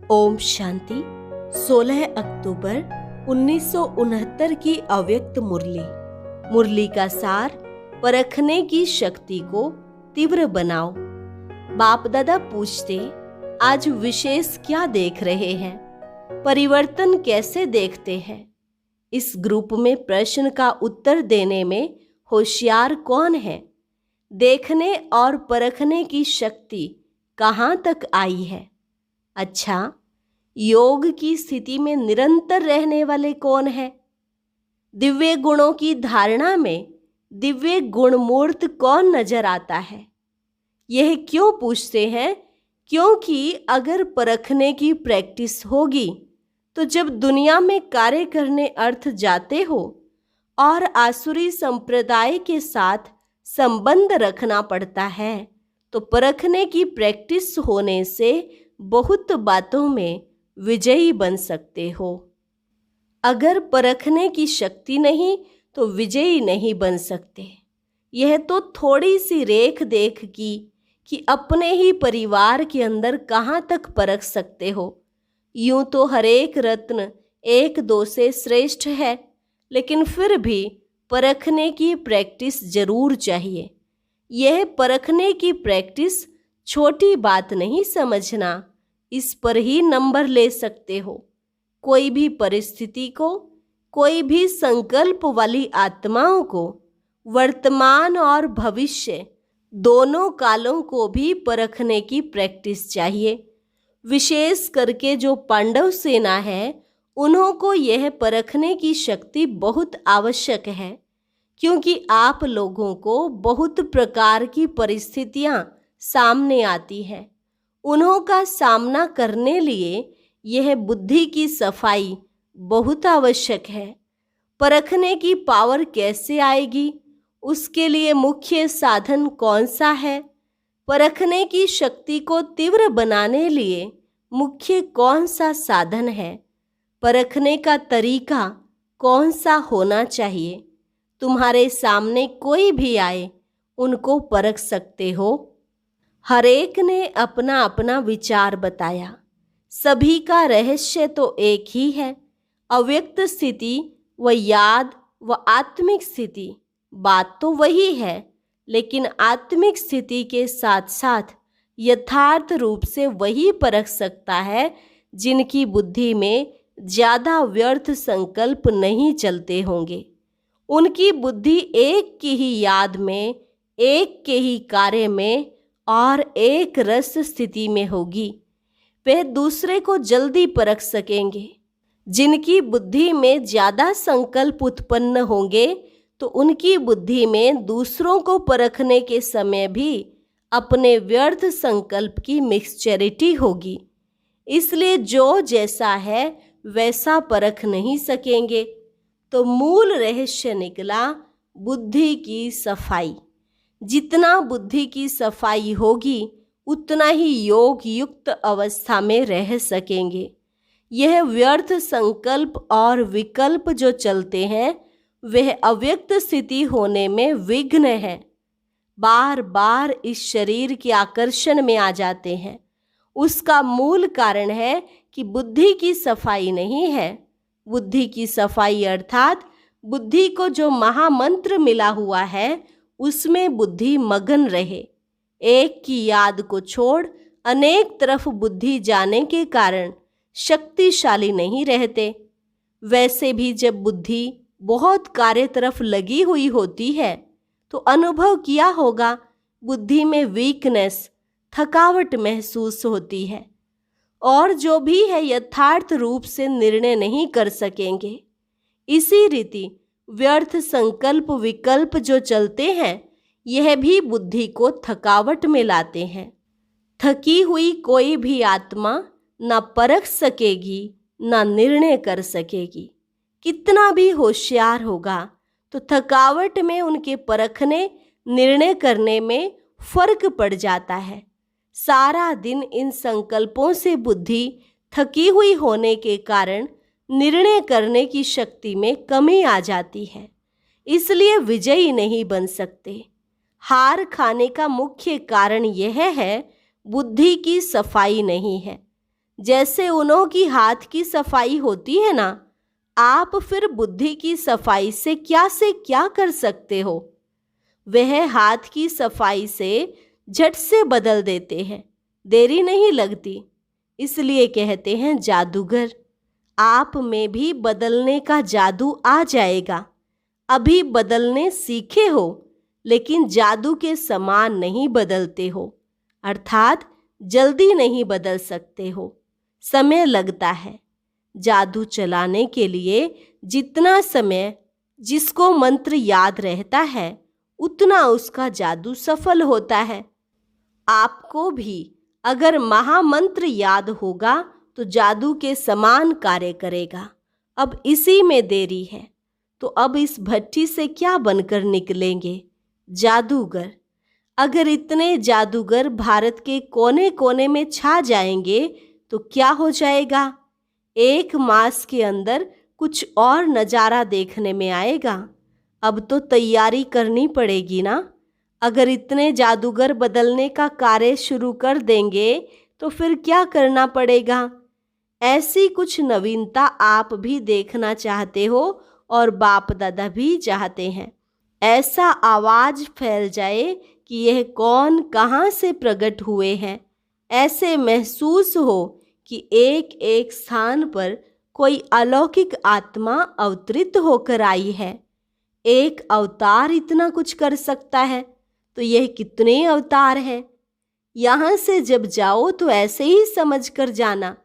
ओम शांति। 16 अक्टूबर 1969 की अव्यक्त मुरली का सार, परखने की शक्ति को तीव्र बनाओ। बाप दादा पूछते, आज विशेष क्या देख रहे हैं, परिवर्तन कैसे देखते हैं? इस ग्रुप में प्रश्न का उत्तर देने में होशियार कौन है? देखने और परखने की शक्ति कहाँ तक आई है? अच्छा, योग की स्थिति में निरंतर रहने वाले कौन है? दिव्य गुणों की धारणा में दिव्य गुणमूर्त कौन नजर आता है? यह क्यों पूछते हैं? क्योंकि अगर परखने की प्रैक्टिस होगी तो जब दुनिया में कार्य करने अर्थ जाते हो और आसुरी संप्रदाय के साथ संबंध रखना पड़ता है, तो परखने की प्रैक्टिस होने से बहुत बातों में विजयी बन सकते हो। अगर परखने की शक्ति नहीं तो विजयी नहीं बन सकते। यह तो थोड़ी सी रेख देख की कि अपने ही परिवार के अंदर कहाँ तक परख सकते हो। यूं तो हरेक रत्न एक दो से श्रेष्ठ है, लेकिन फिर भी परखने की प्रैक्टिस जरूर चाहिए। यह परखने की प्रैक्टिस छोटी बात नहीं समझना, इस पर ही नंबर ले सकते हो। कोई भी परिस्थिति को, कोई भी संकल्प वाली आत्माओं को, वर्तमान और भविष्य दोनों कालों को भी परखने की प्रैक्टिस चाहिए। विशेष करके जो पांडव सेना है, उन्हों को यह परखने की शक्ति बहुत आवश्यक है, क्योंकि आप लोगों को बहुत प्रकार की परिस्थितियां सामने आती हैं। उन्हों का सामना करने लिए यह बुद्धि की सफाई बहुत आवश्यक है। परखने की पावर कैसे आएगी? उसके लिए मुख्य साधन कौन सा है? परखने की शक्ति को तीव्र बनाने लिए मुख्य कौन सा साधन है? परखने का तरीका कौन सा होना चाहिए? तुम्हारे सामने कोई भी आए, उनको परख सकते हो। हर एक ने अपना अपना विचार बताया। सभी का रहस्य तो एक ही है, अव्यक्त स्थिति व याद व आत्मिक स्थिति। बात तो वही है, लेकिन आत्मिक स्थिति के साथ साथ यथार्थ रूप से वही परख सकता है जिनकी बुद्धि में ज्यादा व्यर्थ संकल्प नहीं चलते होंगे। उनकी बुद्धि एक की ही याद में, एक के ही कार्य में और एक रस स्थिति में होगी। वे दूसरे को जल्दी परख सकेंगे। जिनकी बुद्धि में ज्यादा संकल्प उत्पन्न होंगे, तो उनकी बुद्धि में दूसरों को परखने के समय भी अपने व्यर्थ संकल्प की मिक्सचरिटी होगी। इसलिए जो जैसा है वैसा परख नहीं सकेंगे। तो मूल रहस्य निकला बुद्धि की सफाई। जितना बुद्धि की सफाई होगी, उतना ही योग युक्त अवस्था में रह सकेंगे। यह व्यर्थ संकल्प और विकल्प जो चलते हैं, वह अव्यक्त स्थिति होने में विघ्न है। बार बार इस शरीर के आकर्षण में आ जाते हैं। उसका मूल कारण है कि बुद्धि की सफाई नहीं है। बुद्धि की सफाई अर्थात बुद्धि को जो महामंत्र मिला हुआ है, उसमें बुद्धि मगन रहे। एक की याद को छोड़ अनेक तरफ बुद्धि जाने के कारण शक्तिशाली नहीं रहते। वैसे भी जब बुद्धि बहुत कार्य तरफ लगी हुई होती है, तो अनुभव किया होगा, बुद्धि में वीकनेस, थकावट महसूस होती है और जो भी है यथार्थ रूप से निर्णय नहीं कर सकेंगे। इसी रीति व्यर्थ संकल्प विकल्प जो चलते हैं, यह भी बुद्धि को थकावट में लाते हैं। थकी हुई कोई भी आत्मा ना परख सकेगी, ना निर्णय कर सकेगी। कितना भी होशियार होगा, तो थकावट में उनके परखने, निर्णय करने में फर्क पड़ जाता है। सारा दिन इन संकल्पों से बुद्धि थकी हुई होने के कारण निर्णय करने की शक्ति में कमी आ जाती है। इसलिए विजयी नहीं बन सकते। हार खाने का मुख्य कारण यह है, बुद्धि की सफाई नहीं है। जैसे उन्हों की हाथ की सफाई होती है ना, आप फिर बुद्धि की सफाई से क्या कर सकते हो। वह हाथ की सफाई से झट से बदल देते हैं, देरी नहीं लगती। इसलिए कहते हैं जादूगर। आप में भी बदलने का जादू आ जाएगा। अभी बदलने सीखे हो, लेकिन जादू के समान नहीं बदलते हो, अर्थात जल्दी नहीं बदल सकते हो, समय लगता है। जादू चलाने के लिए जितना समय जिसको मंत्र याद रहता है, उतना उसका जादू सफल होता है। आपको भी अगर महामंत्र याद होगा तो जादू के समान कार्य करेगा। अब इसी में देरी है, तो अब इस भट्ठी से क्या बनकर निकलेंगे? जादूगर। अगर इतने जादूगर भारत के कोने कोने में छा जाएंगे तो क्या हो जाएगा? 1 मास के अंदर कुछ और नज़ारा देखने में आएगा। अब तो तैयारी करनी पड़ेगी ना। अगर इतने जादूगर बदलने का कार्य शुरू कर देंगे तो फिर क्या करना पड़ेगा? ऐसी कुछ नवीनता आप भी देखना चाहते हो और बाप दादा भी चाहते हैं। ऐसा आवाज फैल जाए कि यह कौन कहाँ से प्रकट हुए हैं। ऐसे महसूस हो कि एक एक स्थान पर कोई अलौकिक आत्मा अवतरित होकर आई है। एक अवतार इतना कुछ कर सकता है तो यह कितने अवतार हैं? यहाँ से जब जाओ तो ऐसे ही समझ कर जाना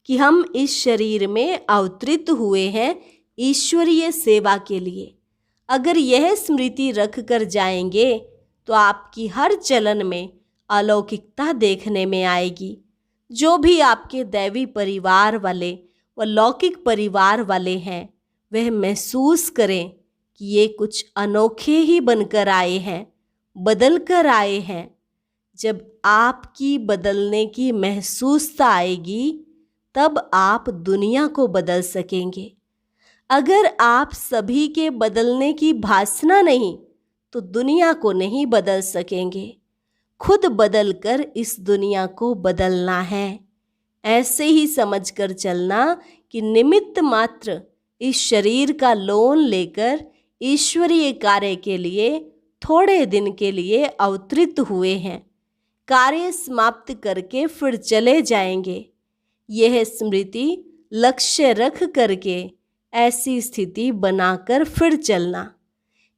कि हम इस शरीर में अवतरित हुए हैं ईश्वरीय सेवा के लिए। अगर यह स्मृति रख कर जाएंगे तो आपकी हर चलन में अलौकिकता देखने में आएगी। जो भी आपके दैवी परिवार वाले व लौकिक परिवार वाले हैं, वह महसूस करें कि ये कुछ अनोखे ही बनकर आए हैं, बदल कर आए हैं। जब आपकी बदलने की महसूसता आएगी, तब आप दुनिया को बदल सकेंगे। अगर आप सभी के बदलने की भासना नहीं, तो दुनिया को नहीं बदल सकेंगे। खुद बदलकर इस दुनिया को बदलना है। ऐसे ही समझकर चलना कि निमित्त मात्र इस शरीर का लोन लेकर ईश्वरीय कार्य के लिए थोड़े दिन के लिए अवतरित हुए हैं। कार्य समाप्त करके फिर चले जाएंगे। यह स्मृति लक्ष्य रख करके ऐसी स्थिति बनाकर फिर चलना।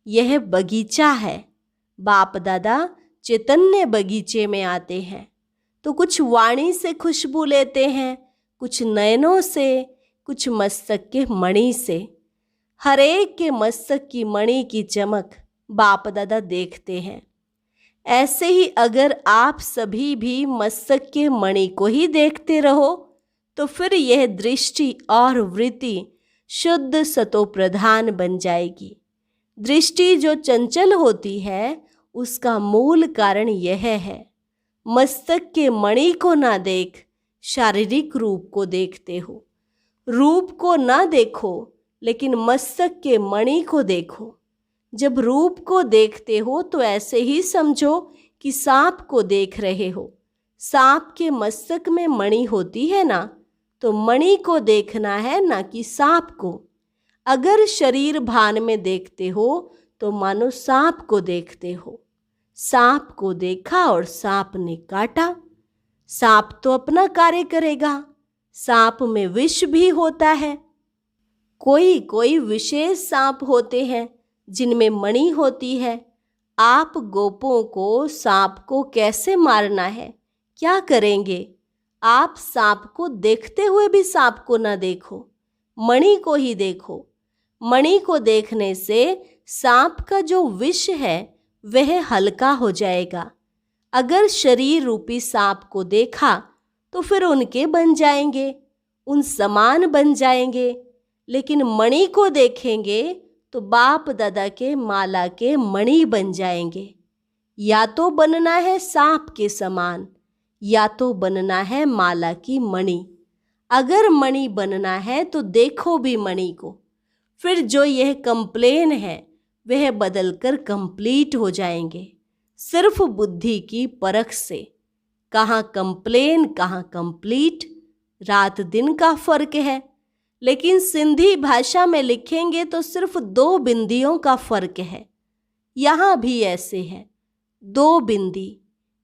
यह बगीचा है। बाप दादा चैतन्य बगीचे में आते हैं तो कुछ वाणी से खुशबू लेते हैं, कुछ नयनों से, कुछ मस्तक के मणि से। हर एक के मस्तक की मणि की चमक बाप दादा देखते हैं। ऐसे ही अगर आप सभी भी मस्तक के मणि को ही देखते रहो तो फिर यह दृष्टि और वृत्ति शुद्ध सतो प्रधान बन जाएगी। दृष्टि जो चंचल होती है, उसका मूल कारण यह है, मस्तक के मणि को ना देख, शारीरिक रूप को देखते हो। रूप को ना देखो, लेकिन मस्तक के मणि को देखो। जब रूप को देखते हो तो ऐसे ही समझो कि सांप को देख रहे हो। सांप के मस्तक में मणि होती है ना, तो मणि को देखना है, ना कि सांप को। अगर शरीर भान में देखते हो तो मानो सांप को देखते हो। सांप को देखा और सांप ने काटा। सांप तो अपना कार्य करेगा। सांप में विष भी होता है। कोई कोई विशेष सांप होते हैं जिनमें मणि होती है। आप गोपों को सांप को कैसे मारना है, क्या करेंगे? आप सांप को देखते हुए भी सांप को ना देखो, मणि को ही देखो। मणि को देखने से सांप का जो विष है वह हल्का हो जाएगा। अगर शरीर रूपी सांप को देखा तो फिर उनके बन जाएंगे, उन समान बन जाएंगे। लेकिन मणि को देखेंगे तो बाप दादा के माला के मणि बन जाएंगे। या तो बनना है सांप के समान, या तो बनना है माला की मणि। अगर मणि बनना है तो देखो भी मणि को। फिर जो यह कंप्लेन है वह बदलकर कंप्लीट हो जाएंगे, सिर्फ बुद्धि की परख से। कहाँ कंप्लेन, कहाँ कंप्लीट, रात दिन का फर्क है, लेकिन सिंधी भाषा में लिखेंगे तो सिर्फ 2 बिंदियों का फर्क है। यहाँ भी ऐसे है, 2 बिंदी,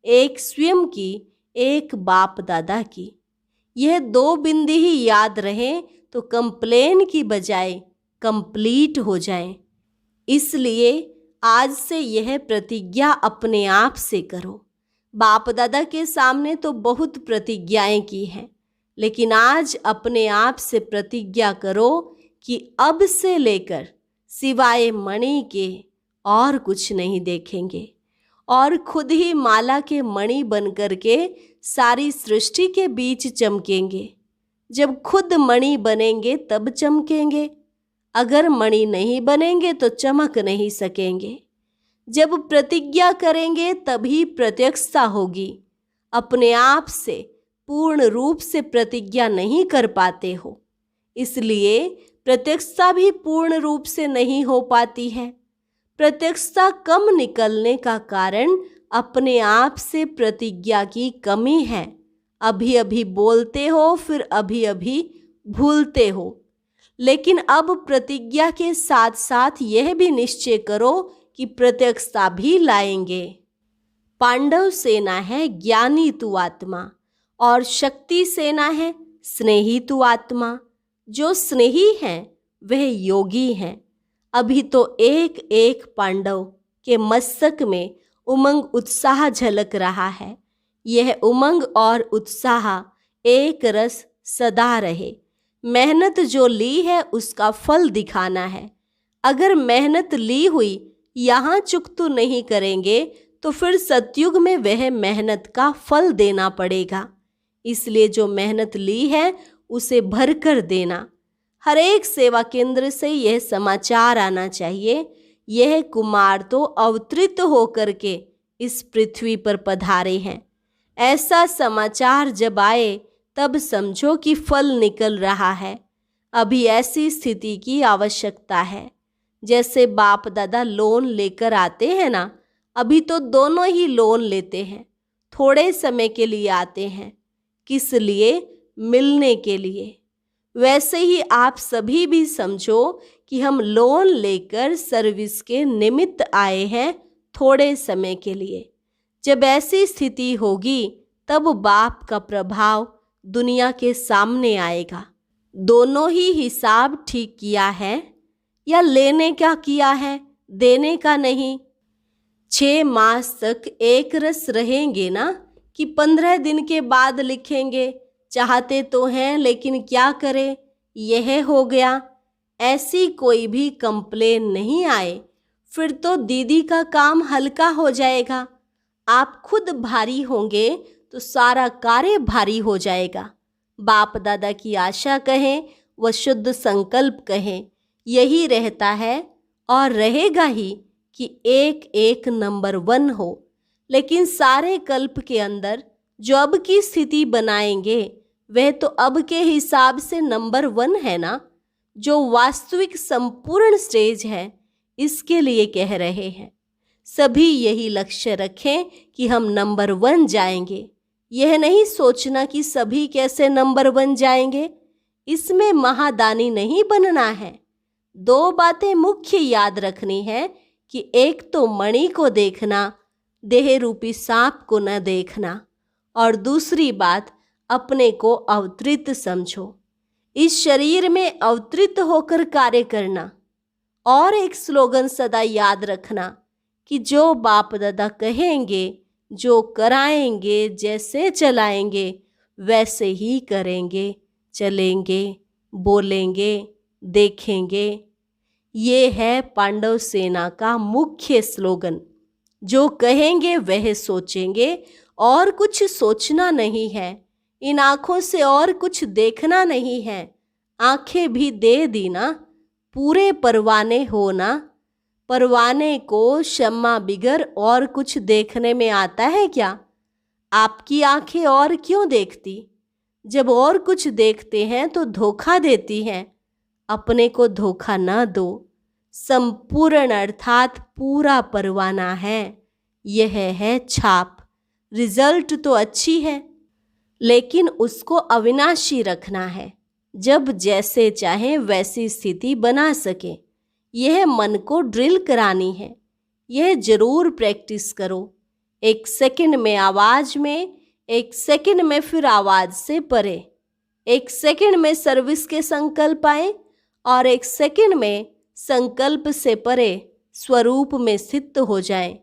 एक स्वयं की, एक बाप दादा की। यह 2 बिंदी ही याद रहे तो कंप्लेन की बजाय कंप्लीट हो जाए। इसलिए आज से यह प्रतिज्ञा अपने आप से करो। बाप दादा के सामने तो बहुत प्रतिज्ञाएं की हैं, लेकिन आज अपने आप से प्रतिज्ञा करो कि अब से लेकर सिवाय मणि के और कुछ नहीं देखेंगे, और खुद ही माला के मणि बन करके सारी सृष्टि के बीच चमकेंगे। जब खुद मणि बनेंगे तब चमकेंगे, अगर मणि नहीं बनेंगे तो चमक नहीं सकेंगे। जब प्रतिज्ञा करेंगे तभी प्रत्यक्षता होगी। अपने आप से पूर्ण रूप से प्रतिज्ञा नहीं कर पाते हो, इसलिए प्रत्यक्षता भी पूर्ण रूप से नहीं हो पाती है। प्रत्यक्षता कम निकलने का कारण अपने आप से प्रतिज्ञा की कमी है। अभी अभी बोलते हो, फिर अभी अभी भूलते हो। लेकिन अब प्रतिज्ञा के साथ साथ यह भी निश्चय करो कि प्रत्यक्षता भी लाएंगे। पांडव सेना है ज्ञानी तू आत्मा, और शक्ति सेना है स्नेही तू आत्मा। जो स्नेही हैं वह योगी हैं। अभी तो एक एक पांडव के मस्तक में उमंग उत्साह झलक रहा है। यह उमंग और उत्साह एक रस सदा रहे। मेहनत जो ली है उसका फल दिखाना है। अगर मेहनत ली हुई यहाँ चुकतू नहीं करेंगे तो फिर सतयुग में वह मेहनत का फल देना पड़ेगा। इसलिए जो मेहनत ली है उसे भरकर देना। हर एक सेवा केंद्र से यह समाचार आना चाहिए, यह कुमार तो अवतरित होकर के इस पृथ्वी पर पधारे हैं। ऐसा समाचार जब आए तब समझो कि फल निकल रहा है। अभी ऐसी स्थिति की आवश्यकता है। जैसे बाप दादा लोन लेकर आते हैं ना, अभी तो दोनों ही लोन लेते हैं। थोड़े समय के लिए आते हैं, किस लिए? मिलने के लिए। वैसे ही आप सभी भी समझो कि हम लोन लेकर सर्विस के निमित्त आए हैं, थोड़े समय के लिए। जब ऐसी स्थिति होगी तब बाप का प्रभाव दुनिया के सामने आएगा। दोनों ही हिसाब ठीक किया है या लेने का किया है, देने का नहीं। 6 मास तक एक रस रहेंगे ना कि 15 दिन के बाद लिखेंगे? चाहते तो हैं लेकिन क्या करें, यह हो गया। ऐसी कोई भी कंप्लेन नहीं आए, फिर तो दीदी का काम हल्का हो जाएगा। आप खुद भारी होंगे तो सारा कार्य भारी हो जाएगा। बाप दादा की आशा कहें व शुद्ध संकल्प कहें, यही रहता है और रहेगा ही कि एक एक नंबर 1 हो। लेकिन सारे कल्प के अंदर जो अब की स्थिति बनाएंगे वह तो अब के हिसाब से नंबर 1 है ना। जो वास्तविक संपूर्ण स्टेज है, इसके लिए कह रहे हैं। सभी यही लक्ष्य रखें कि हम नंबर 1 जाएंगे। यह नहीं सोचना कि सभी कैसे नंबर 1 जाएंगे, इसमें महादानी नहीं बनना है। 2 बातें मुख्य याद रखनी है कि एक तो मणि को देखना, देह रूपी सांप को न देखना, और दूसरी बात अपने को अवतरित समझो, इस शरीर में अवतरित होकर कार्य करना। और एक स्लोगन सदा याद रखना कि जो बाप दादा कहेंगे, जो कराएंगे, जैसे चलाएंगे वैसे ही करेंगे, चलेंगे, बोलेंगे, देखेंगे। ये है पांडव सेना का मुख्य स्लोगन। जो कहेंगे वह सोचेंगे, और कुछ सोचना नहीं है। इन आँखों से और कुछ देखना नहीं है। आँखें भी दे दी ना, पूरे परवाने हो ना। परवाने को शम्मा बिगर और कुछ देखने में आता है क्या? आपकी आँखें और क्यों देखती? जब और कुछ देखते हैं तो धोखा देती हैं। अपने को धोखा न दो। संपूर्ण अर्थात पूरा परवाना है। यह है छाप। रिजल्ट तो अच्छी है, लेकिन उसको अविनाशी रखना है, जब जैसे चाहे वैसी स्थिति बना सके। यह मन को ड्रिल करानी है। यह जरूर प्रैक्टिस करो। 1 सेकंड में आवाज में, 1 सेकंड में फिर आवाज से परे, 1 सेकंड में सर्विस के संकल्प आए और 1 सेकंड में संकल्प से परे स्वरूप में स्थित हो जाएं।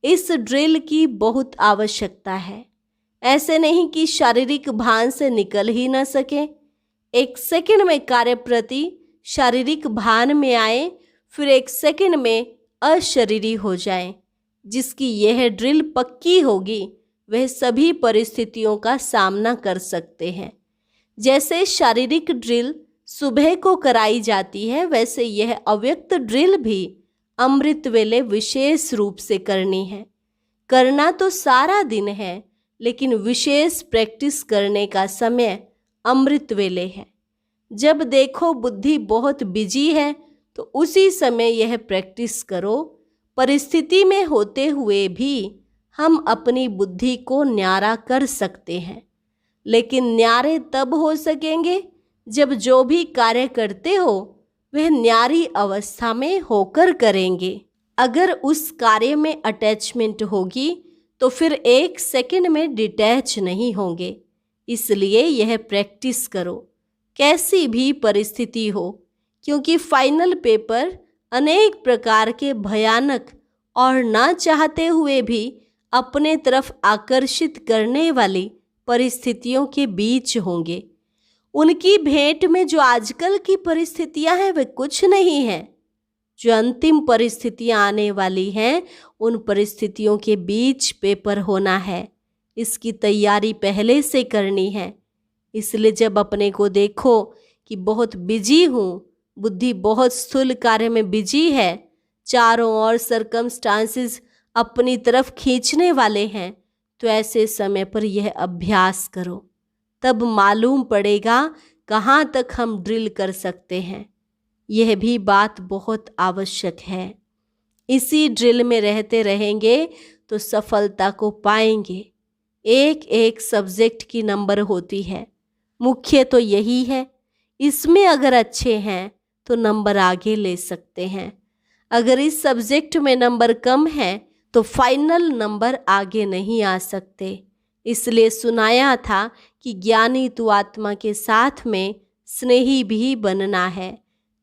इस ड्रिल की बहुत आवश्यकता है। ऐसे नहीं कि शारीरिक भान से निकल ही न सके। 1 सेकंड में कार्य प्रति शारीरिक भान में आए, फिर 1 सेकंड में अशरीरी हो जाए। जिसकी यह ड्रिल पक्की होगी वह सभी परिस्थितियों का सामना कर सकते हैं। जैसे शारीरिक ड्रिल सुबह को कराई जाती है, वैसे यह अव्यक्त ड्रिल भी अमृत वेले विशेष रूप से करनी है। करना तो सारा दिन है, लेकिन विशेष प्रैक्टिस करने का समय अमृत वेले है। जब देखो बुद्धि बहुत बिजी है तो उसी समय यह प्रैक्टिस करो। परिस्थिति में होते हुए भी हम अपनी बुद्धि को न्यारा कर सकते हैं, लेकिन न्यारे तब हो सकेंगे जब जो भी कार्य करते हो वह न्यारी अवस्था में होकर करेंगे। अगर उस कार्य में अटैचमेंट होगी तो फिर 1 सेकंड में डिटैच नहीं होंगे। इसलिए यह प्रैक्टिस करो, कैसी भी परिस्थिति हो, क्योंकि फाइनल पेपर अनेक प्रकार के भयानक और ना चाहते हुए भी अपने तरफ आकर्षित करने वाली परिस्थितियों के बीच होंगे। उनकी भेंट में जो आजकल की परिस्थितियां हैं वे कुछ नहीं है। जो अंतिम परिस्थितियां आने वाली हैं उन परिस्थितियों के बीच पेपर होना है। इसकी तैयारी पहले से करनी है। इसलिए जब अपने को देखो कि बहुत बिजी हूँ, बुद्धि बहुत स्थूल कार्य में बिजी है, चारों ओर सर्कमस्टांसेस अपनी तरफ खींचने वाले हैं, तो ऐसे समय पर यह अभ्यास करो। तब मालूम पड़ेगा कहाँ तक हम ड्रिल कर सकते हैं। यह भी बात बहुत आवश्यक है। इसी ड्रिल में रहते रहेंगे तो सफलता को पाएंगे। एक एक सब्जेक्ट की नंबर होती है, मुख्य तो यही है। इसमें अगर अच्छे हैं तो नंबर आगे ले सकते हैं। अगर इस सब्जेक्ट में नंबर कम है तो फाइनल नंबर आगे नहीं आ सकते। इसलिए सुनाया था कि ज्ञानी तू आत्मा के साथ में स्नेही भी बनना है।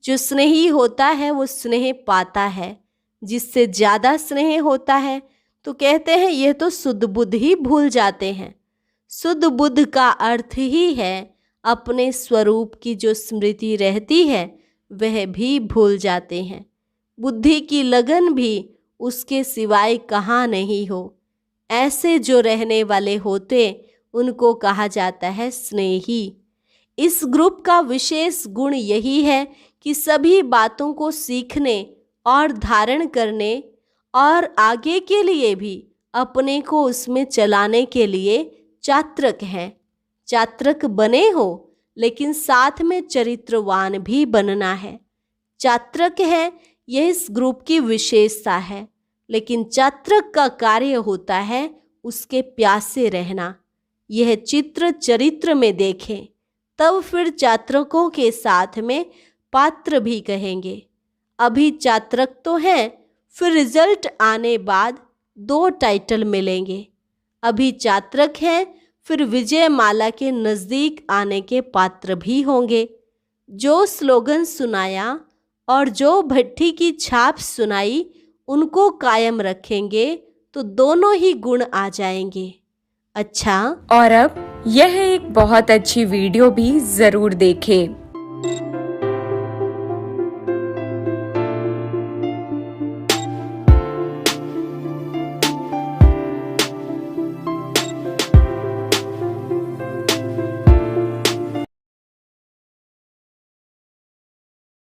जो स्नेही होता है वो स्नेह पाता है। जिससे ज़्यादा स्नेह होता है तो कहते हैं यह तो शुद्ध बुद्ध ही भूल जाते हैं। शुद्ध बुद्ध का अर्थ ही है अपने स्वरूप की जो स्मृति रहती है वह भी भूल जाते हैं। बुद्धि की लगन भी उसके सिवाय कहाँ नहीं हो। ऐसे जो रहने वाले होते उनको कहा जाता है स्नेही। इस ग्रुप का विशेष गुण यही है कि सभी बातों को सीखने और धारण करने और आगे के लिए भी अपने को उसमें चलाने के लिए चात्रक हैं। चात्रक बने हो लेकिन साथ में चरित्रवान भी बनना है। चात्रक है यह इस ग्रुप की विशेषता है, लेकिन चात्रक का कार्य होता है उसके प्यासे रहना। यह चित्र चरित्र में देखें तब फिर चात्रकों के साथ में पात्र भी कहेंगे। अभी चात्रक तो हैं, फिर रिजल्ट आने बाद 2 टाइटल मिलेंगे। अभी चात्रक हैं, फिर विजय माला के नज़दीक आने के पात्र भी होंगे। जो स्लोगन सुनाया और जो भट्टी की छाप सुनाई उनको कायम रखेंगे तो दोनों ही गुण आ जाएंगे। अच्छा, और अब यह एक बहुत अच्छी वीडियो भी जरूर देखें।